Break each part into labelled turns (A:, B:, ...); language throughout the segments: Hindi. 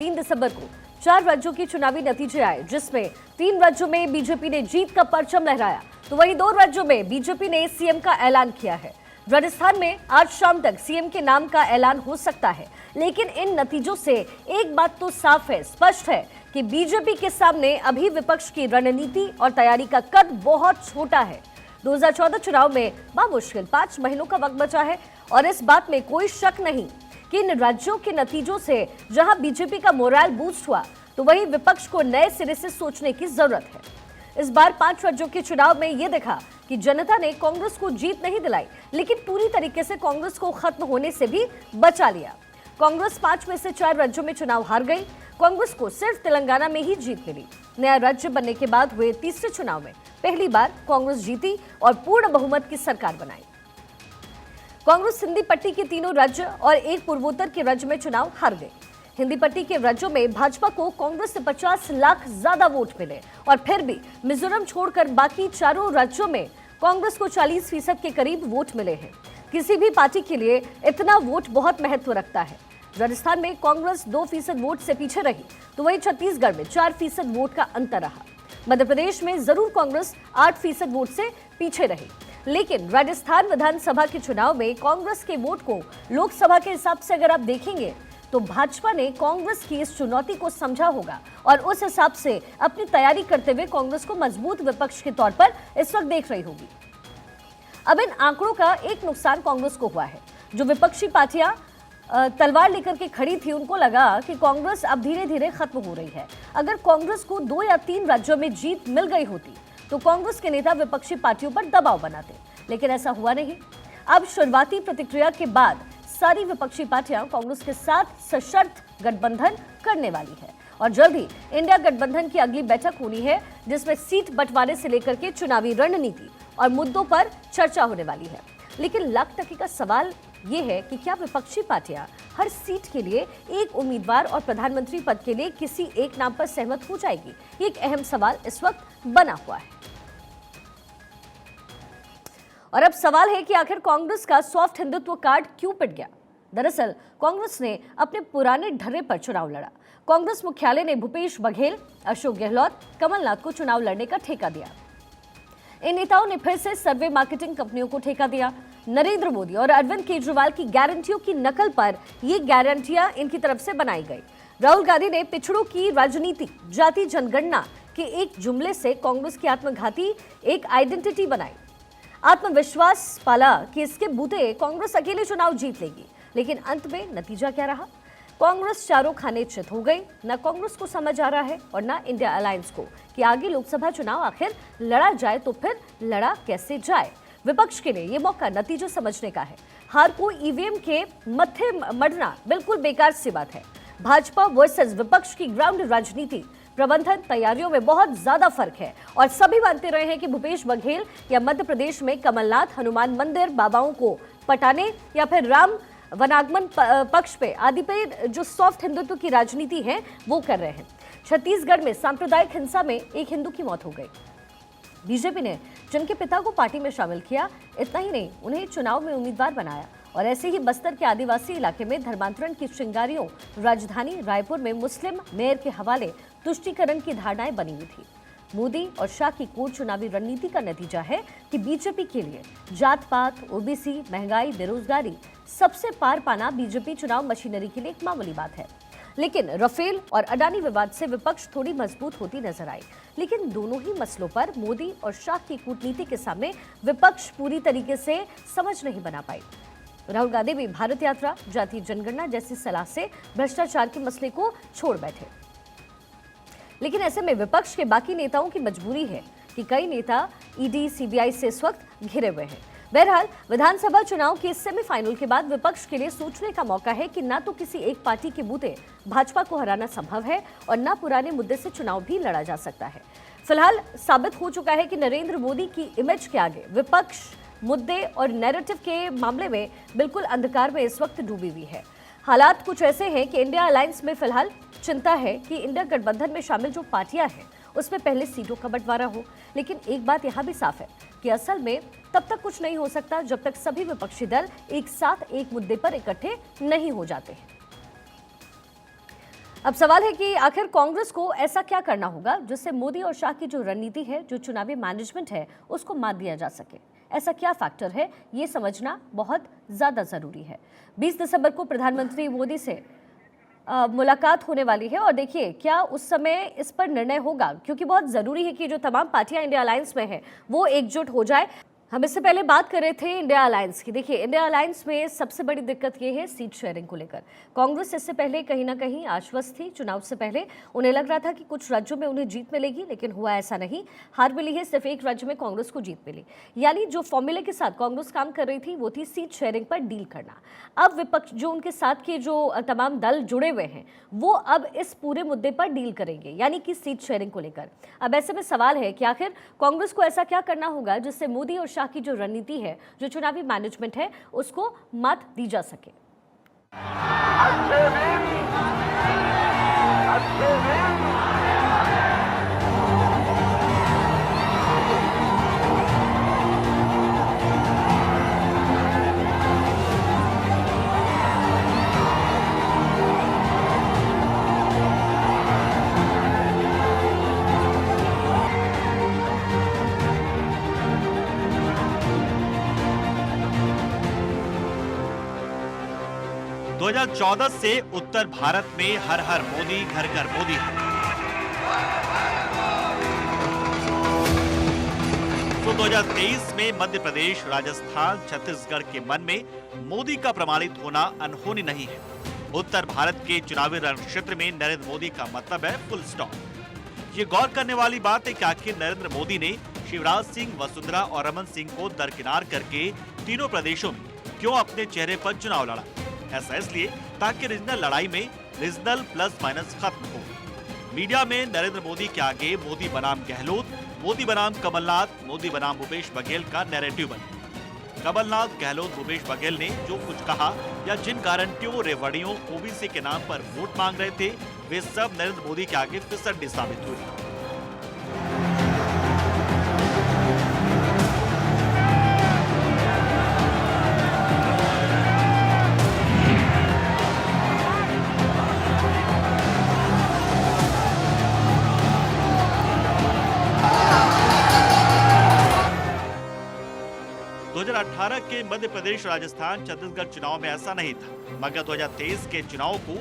A: 3 दिसंबर को 4 राज्यों के चुनावी नतीजे आए, जिसमें 3 राज्यों में बीजेपी ने जीत का परचम लहराया, तो वहीं 2 राज्यों में बीजेपी ने सीएम का ऐलान किया है। राजस्थान में आज शाम तक सीएम के नाम का ऐलान हो सकता है, लेकिन इन नतीजों से एक बात तो साफ है, स्पष्ट है कि बीजेपी के सामने अभी विपक्ष की रणनीति और तैयारी का कद बहुत छोटा है। 2014 चुनाव में बामुश्किल 5 महीनों का वक्त बचा है और इस बात में कोई शक नहीं कि इन राज्यों के नतीजों से जहां बीजेपी का मोरल बूस्ट हुआ, तो वहीं विपक्ष को नए सिरे से सोचने की जरूरत है। इस बार 5 राज्यों के चुनाव में यह देखा कि जनता ने कांग्रेस को जीत नहीं दिलाई, लेकिन पूरी तरीके से कांग्रेस को खत्म होने से भी बचा लिया। कांग्रेस 5 में से 4 राज्यों में चुनाव हार गई। कांग्रेस को सिर्फ तेलंगाना में ही जीत मिली। नया राज्य बनने के बाद हुए तीसरे चुनाव में पहली बार कांग्रेस जीती और पूर्ण बहुमत की सरकार बनाई। कांग्रेस हिंदी पट्टी के तीनों राज्य और एक पूर्वोत्तर के राज्य में चुनाव हार गई। हिंदी पट्टी के राज्यों में भाजपा को कांग्रेस से 50 लाख ज्यादा वोट मिले और फिर भी मिजोरम छोड़कर बाकी चारों राज्यों में कांग्रेस को 40% के करीब वोट मिले हैं। किसी भी पार्टी के लिए इतना वोट बहुत महत्व रखता है। राजस्थान में कांग्रेस 2% वोट से पीछे रही, तो वहीं छत्तीसगढ़ में 4% वोट का अंतर रहा। मध्य प्रदेश में जरूर कांग्रेस 8% वोट से पीछे रही, लेकिन राजस्थान विधानसभा के चुनाव में कांग्रेस के वोट को लोकसभा के हिसाब से अगर आप देखेंगे, तो भाजपा ने कांग्रेस की इस चुनौती को समझा होगा और उस हिसाब से अपनी तैयारी करते हुए कांग्रेस को मजबूत विपक्ष के तौर पर इस वक्त देख रही होगी। अब इन आंकड़ों का एक नुकसान कांग्रेस को हुआ है। जो विपक्षी पार्टियां तलवार लेकर के खड़ी थी, उनको लगा कि कांग्रेस अब धीरे धीरे खत्म हो रही है। अगर कांग्रेस को 2 या 3 राज्यों में जीत मिल गई होती, तो कांग्रेस के नेता विपक्षी पार्टियों पर दबाव बनाते, लेकिन ऐसा हुआ नहीं। अब शुरुआती प्रतिक्रिया के बाद सारी विपक्षी पार्टियां कांग्रेस के साथ सशर्त गठबंधन करने वाली है और जल्द ही इंडिया गठबंधन की अगली बैठक होनी है, जिसमें सीट बंटवारे से लेकर के चुनावी रणनीति और मुद्दों पर चर्चा होने वाली है। लेकिन लाख टके का सवाल ये है कि क्या विपक्षी पार्टियां हर सीट के लिए एक उम्मीदवार और प्रधानमंत्री पद के लिए किसी एक नाम पर सहमत हो जाएगी? ये एक अहम सवाल इस वक्त बना हुआ है। और अब सवाल है कि आखिर कांग्रेस का सॉफ्ट हिंदुत्व कार्ड क्यों पिट गया? दरअसल कांग्रेस ने अपने पुराने ढर्रे पर चुनाव लड़ा। कांग्रेस मुख्यालय ने भूपेश बघेल, अशोक गहलोत, कमलनाथ को चुनाव लड़ने का ठेका दिया। इन नेताओं ने फिर से सर्वे मार्केटिंग कंपनियों को ठेका दिया। नरेंद्र मोदी और अरविंद केजरीवाल की गारंटियों की नकल पर ये गारंटियां इनकी तरफ से बनाई गई। राहुल गांधी ने पिछड़ों की राजनीति, जाति जनगणना के एक जुमले से कांग्रेस की आत्मघाती एक आइडेंटिटी बनाई। आत्मविश्वास पाला कि इसके बूते कांग्रेस अकेले चुनाव जीत लेगी, लेकिन अंत में नतीजा क्या रहा? कांग्रेस चारों खाने चित हो गई। न कांग्रेस को समझ आ रहा है और न इंडिया अलायंस को कि आगे लोकसभा चुनाव आखिर लड़ा जाए तो फिर लड़ा कैसे जाए। विपक्ष के लिए ये मौका नतीजा समझने का है। हार को ईवीएम के मत्थे मढ़ना बिल्कुल बेकार सी बात है। भाजपा वर्सेस विपक्ष की ग्राउंड राजनीति, प्रबंधन, तैयारियों में बहुत ज्यादा फर्क है और सभी मानते रहे हैं कि भूपेश बघेल या मध्य प्रदेश में कमलनाथ हनुमान मंदिर बाबाओं को पटाने या फिर राम वनागमन पक्ष पे आदि पे जो सॉफ्ट हिंदुत्व की राजनीति है वो कर रहे हैं। छत्तीसगढ़ में सांप्रदायिक हिंसा में एक हिंदू की मौत हो गई। बीजेपी ने जिनके पिता को पार्टी में शामिल किया, इतना ही नहीं, उन्हें चुनाव में उम्मीदवार बनाया। और ऐसे ही बस्तर के आदिवासी इलाके में धर्मांतरण की चिंगारियों राजधानी रायपुर में मुस्लिम मेयर के हवाले तुष्टीकरण की धारणाएं बनी हुई थी। मोदी और शाह की कोर चुनावी रणनीति का नतीजा है कि बीजेपी के लिए जात पात, ओबीसी, महंगाई, बेरोजगारी सबसे पार पाना बीजेपी चुनाव मशीनरी के लिए एक मामूली बात है। लेकिन राफेल और अडानी विवाद से विपक्ष थोड़ी मजबूत होती नजर आई, लेकिन दोनों ही मसलों पर मोदी और शाह की कूटनीति के सामने विपक्ष पूरी तरीके से समझ नहीं बना पाई। राहुल गांधी भी भारत यात्रा, जाति जनगणना जैसी सलाह से भ्रष्टाचार के मसले को छोड़ बैठे। लेकिन ऐसे में विपक्ष के बाकी नेताओं की मजबूरी है कि कई नेता ईडी, सीबीआई से इस वक्त घिरे हुए हैं। बहरहाल विधानसभा चुनाव के सेमीफाइनल के बाद विपक्ष के लिए सोचने का मौका है कि न तो किसी एक पार्टी के बूते भाजपा को हराना संभव है और न पुराने मुद्दे से चुनाव भी लड़ा जा सकता है। फिलहाल साबित हो चुका है कि नरेंद्र मोदी की इमेज के आगे विपक्ष मुद्दे और नैरेटिव के मामले में बिल्कुल अंधकार में इस वक्त डूबी हुई है। हालात कुछ ऐसे हैं कि इंडिया अलायंस में फिलहाल चिंता है कि इंडिया गठबंधन में शामिल जो पार्टियां हैं उसमें पहले सीटों का बंटवारा हो। लेकिन एक बात यहां भी साफ है कि असल में तब तक कुछ नहीं हो सकता जब तक सभी विपक्षी दल एक साथ एक मुद्दे पर इकट्ठे नहीं हो जाते हैं। अब सवाल है कि आखिर कांग्रेस को ऐसा क्या करना होगा जिससे मोदी और शाह की जो रणनीति है, जो चुनावी मैनेजमेंट है, उसको मात दिया जा सके। ऐसा क्या फैक्टर है, ये समझना बहुत ज्यादा जरूरी है। 20 दिसंबर को प्रधानमंत्री मोदी से मुलाकात होने वाली है और देखिए क्या उस समय इस पर निर्णय होगा, क्योंकि बहुत जरूरी है कि जो तमाम पार्टियां इंडिया अलायंस में हैं वो एकजुट हो जाए। हम इससे पहले बात कर रहे थे इंडिया अलायंस की। देखिए इंडिया अलायंस में सबसे बड़ी दिक्कत ये है सीट शेयरिंग को लेकर। कांग्रेस इससे पहले कहीं ना कहीं आश्वस्त थी। चुनाव से पहले उन्हें लग रहा था कि कुछ राज्यों में उन्हें जीत मिलेगी, लेकिन हुआ ऐसा नहीं। हार मिली है, सिर्फ एक राज्य में कांग्रेस को जीत मिली। यानी जो फॉर्मूले के साथ कांग्रेस काम कर रही थी वो थी सीट शेयरिंग पर डील करना। अब विपक्ष, जो उनके साथ के जो तमाम दल जुड़े हुए हैं, वो अब इस पूरे मुद्दे पर डील करेंगे, यानी कि सीट शेयरिंग को लेकर। अब ऐसे में सवाल है कि आखिर कांग्रेस को ऐसा क्या करना होगा जिससे मोदी और शाह की जो रणनीति है, जो चुनावी मैनेजमेंट है, उसको मात दी जा सके।
B: दो 2014 से उत्तर भारत में हर हर मोदी, घर घर मोदी है। तो 2023 में मध्य प्रदेश, राजस्थान, छत्तीसगढ़ के मन में मोदी का प्रमाणित होना अनहोनी नहीं है। उत्तर भारत के चुनावी रण क्षेत्र में नरेंद्र मोदी का मतलब है फुल स्टॉप। ये गौर करने वाली बात है कि आखिर नरेंद्र मोदी ने शिवराज सिंह, वसुंधरा और रमन सिंह को दरकिनार करके तीनों प्रदेशों में क्यों अपने चेहरे पर चुनाव लड़ा। ऐसा इसलिए ताकि रीजनल लड़ाई में रीजनल प्लस माइनस खत्म हो। मीडिया में नरेंद्र मोदी के आगे मोदी बनाम गहलोत, मोदी बनाम कमलनाथ, मोदी बनाम भूपेश बघेल का नैरेटिव बना। कमलनाथ, गहलोत, भूपेश बघेल ने जो कुछ कहा या जिन गारंटियों, रेवड़ियों, ओबीसी के नाम पर वोट मांग रहे थे, वे सब नरेंद्र मोदी के आगे फिसड्डी साबित हुई। 2018 के मध्य प्रदेश, राजस्थान, छत्तीसगढ़ चुनाव में ऐसा नहीं था, मगर 2023 के चुनाव को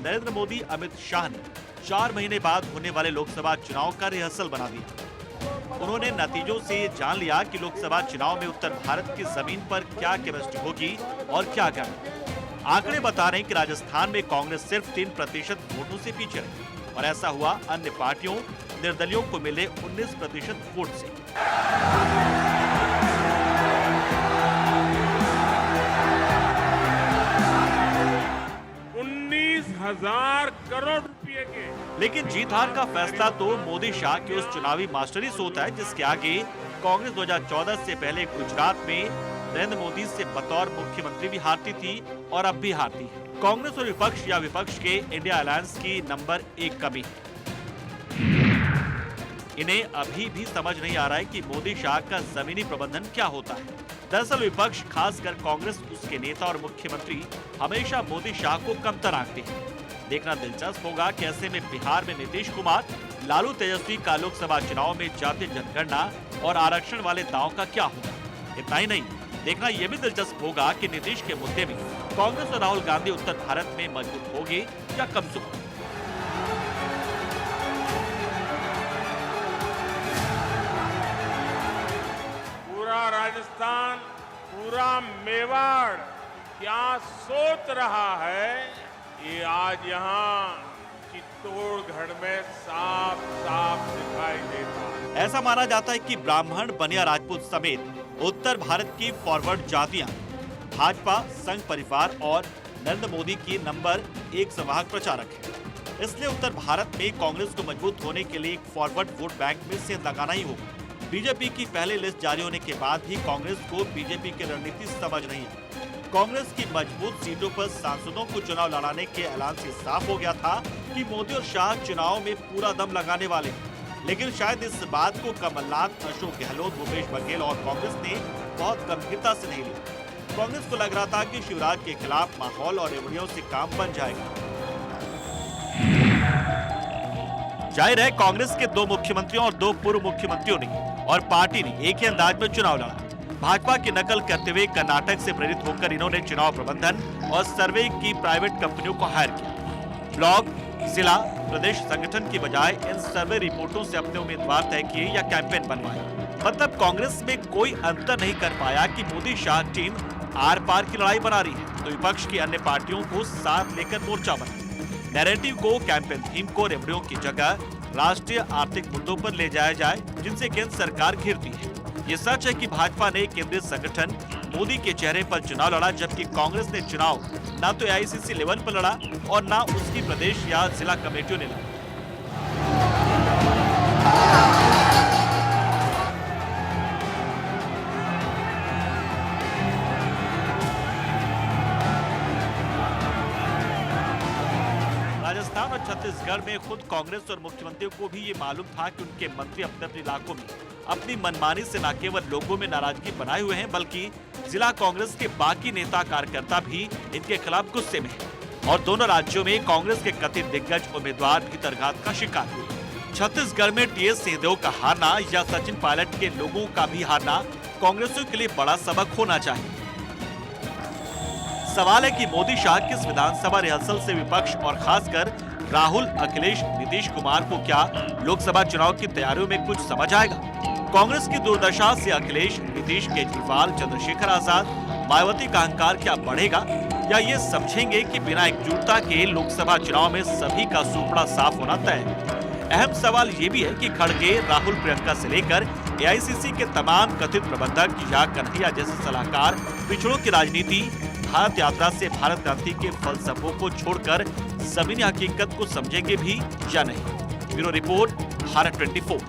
B: नरेंद्र मोदी, अमित शाह ने 4 महीने बाद होने वाले लोकसभा चुनाव का रिहर्सल बना दिया। उन्होंने नतीजों से ये जान लिया कि लोकसभा चुनाव में उत्तर भारत की जमीन पर क्या केमिस्ट्री होगी और क्या करना। आंकड़े बता रहे हैं कि राजस्थान में कांग्रेस सिर्फ 3% वोटों से पीछे रही और ऐसा हुआ अन्य पार्टियों, निर्दलियों को मिले 19% वोट से।
C: 19,000 करोड़ रुपए के।
B: लेकिन जीत हार का फैसला तो मोदी शाह के उस चुनावी मास्टरी से होता है जिसके आगे कांग्रेस 2014 से पहले गुजरात में नरेंद्र मोदी से बतौर मुख्यमंत्री भी हारती थी और अब भी हारती है। कांग्रेस और विपक्ष या विपक्ष के इंडिया अलायंस की नंबर 1 कमी है। इन्हें अभी भी समझ नहीं आ रहा है कि मोदी शाह का जमीनी प्रबंधन क्या होता है। दरअसल विपक्ष, खासकर कांग्रेस, उसके नेता और मुख्यमंत्री हमेशा मोदी शाह को कमतर आंकते हैं। देखना दिलचस्प होगा कि ऐसे में बिहार में नीतीश कुमार, लालू तेजस्वी का लोकसभा चुनाव में जातीय जनगणना और आरक्षण वाले दांव का क्या होगा। इतना ही नहीं, देखना यह भी दिलचस्प होगा कि नीतीश के मुद्दे में कांग्रेस और राहुल गांधी उत्तर भारत में मजबूत होंगे या कमजोर।
C: पूरा राजस्थान, पूरा मेवाड़ क्या सोच रहा है, ये आज यहाँ चित्तौड़गढ़ में साफ साफ दिखाई देता है।
B: ऐसा माना जाता है कि ब्राह्मण, बनिया, राजपूत समेत उत्तर भारत की फॉरवर्ड जातियां भाजपा, संघ परिवार और नरेंद्र मोदी की नंबर 1 संवाहक प्रचारक है। इसलिए उत्तर भारत में कांग्रेस को मजबूत होने के लिए एक फॉरवर्ड वोट बैंक में सेंध लगाना ही होगा। बीजेपी की पहले लिस्ट जारी होने के बाद भी कांग्रेस को बीजेपी की रणनीति समझ नहीं आई। कांग्रेस की मजबूत सीटों पर सांसदों को चुनाव लड़ाने के ऐलान से साफ हो गया था कि मोदी और शाह चुनाव में पूरा दम लगाने वाले हैं। लेकिन शायद इस बात को कमलनाथ, अशोक गहलोत, भूपेश बघेल और कांग्रेस ने बहुत गंभीरता से नहीं लिया। कांग्रेस को लग रहा था कि शिवराज के खिलाफ माहौल और रेवड़ियों से काम बन जाएगा। जाहिर है कांग्रेस के 2 मुख्यमंत्रियों और 2 पूर्व मुख्यमंत्रियों ने और पार्टी ने एक ही अंदाज में चुनाव लड़ा। भाजपा की नकल करते हुए कर्नाटक से प्रेरित होकर इन्होंने चुनाव प्रबंधन और सर्वे की प्राइवेट कंपनियों को हायर किया। ब्लॉक, जिला, प्रदेश संगठन की बजाय इन सर्वे रिपोर्टों से अपने उम्मीदवार तय किए या कैंपेन बनवाए। मतलब कांग्रेस में कोई अंतर नहीं कर पाया कि मोदी शाह टीम आर पार की लड़ाई बना रही है तो विपक्ष की अन्य पार्टियों को साथ लेकर मोर्चा बना। नैरेटिव को, कैंपेन थीम को रेवड़ियों की जगह राष्ट्रीय आर्थिक मुद्दों पर ले जाया जाए जिनसे केंद्र सरकार घिरती है। ये सच है कि भाजपा ने केंद्रीय संगठन मोदी के चेहरे पर चुनाव लड़ा, जबकि कांग्रेस ने चुनाव ना तो एआईसीसी लेवल पर लड़ा और ना उसकी प्रदेश या जिला कमेटियों ने लड़ा। राजस्थान और छत्तीसगढ़ में खुद कांग्रेस और मुख्यमंत्रियों को भी ये मालूम था कि उनके मंत्री अपने अपने इलाकों में अपनी मनमानी से न केवल लोगों में नाराजगी बनाए हुए हैं, बल्कि जिला कांग्रेस के बाकी नेता कार्यकर्ता भी इनके खिलाफ गुस्से में हैं। और दोनों राज्यों में कांग्रेस के कथित दिग्गज उम्मीदवार भीतरघात का शिकार हुए। छत्तीसगढ़ में टीएस सिंहदेव का हारना या सचिन पायलट के लोगों का भी हारना कांग्रेसियों के लिए बड़ा सबक होना चाहिए। सवाल है कि मोदी शाह किस विधानसभा रिहर्सल से विपक्ष और खासकर राहुल, अखिलेश, नीतीश कुमार को क्या लोकसभा चुनाव की तैयारियों में कुछ समझ आएगा? कांग्रेस की दुर्दशा से अखिलेश, नीतीश, केजरीवाल, चंद्रशेखर आजाद, मायावती का अहंकार क्या बढ़ेगा, या ये समझेंगे कि बिना एकजुटता के लोकसभा चुनाव में सभी का सुपड़ा साफ होना तय है? अहम सवाल ये भी है कि खड़गे, राहुल, प्रियंका से लेकर एआईसीसी के तमाम कथित प्रबंधक या कन्हैया जैसे सलाहकार पिछड़ों की राजनीति, भारत यात्रा से भारत क्रांति के फलसफों को छोड़कर जमीनी हकीकत को समझेंगे भी या नहीं? Bureau report, Bharat 24।